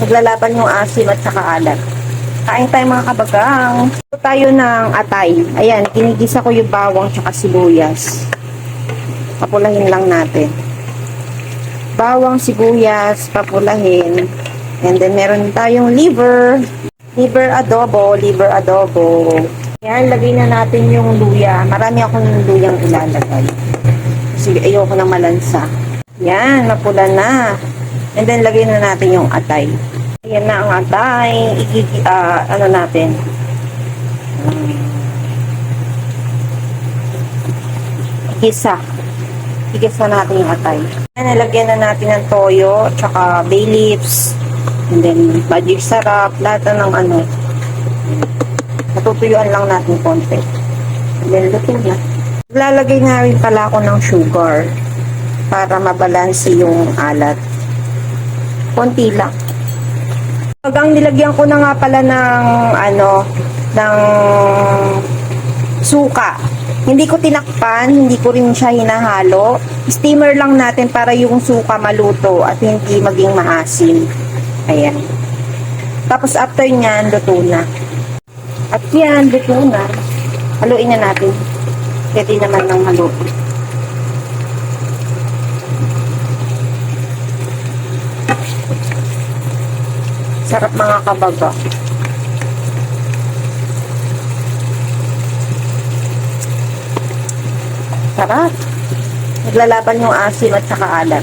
Naglalaban yung asim at saka alat. Kain tayo mga kabagang. Ito tayo ng atay. Ayan, kinigisa ko yung bawang tsaka sibuyas. Papulahin lang natin. Bawang, sibuyas, papulahin. And then meron tayong liver. Liver adobo. Ayan, lagay na natin yung luya. Marami akong luyang ilalagay. Kasi ayoko ng malansa. Yan, mapula na. And then lagay na natin yung atay. Ayan na ang atay. Ano natin? Igisa natin yung atay. Nalagyan na natin ng toyo, tsaka bay leaves, and then magic sarap, lahat ng ano. Natutuyuan lang natin konti. And then luto na. Lalagay na rin pala ako ng sugar para mabalanse yung alat. Konti lang. Hanggang nilagyan ko na nga pala ng suka. Hindi ko tinakpan, hindi ko rin siya hinahalo. Steamer lang natin para yung suka maluto at hindi maging maasim. Ayan. Tapos after nyan, luto na. At yan, luto na. Haluin na natin. Pwede naman ng haluin. Sarap mga kabaga. Sarap. Naglalaban yung asim at saka alat.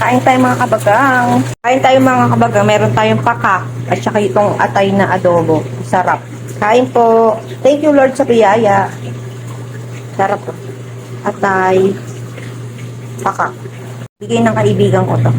Kain tayo mga kabagang. Kain tayo mga kabagang. Meron tayong paka at saka itong atay na adobo. Sarap. Kain po. Thank you Lord sa biyaya. Sarap po. Atay. Paka. Bigay ng kaibigan ko to.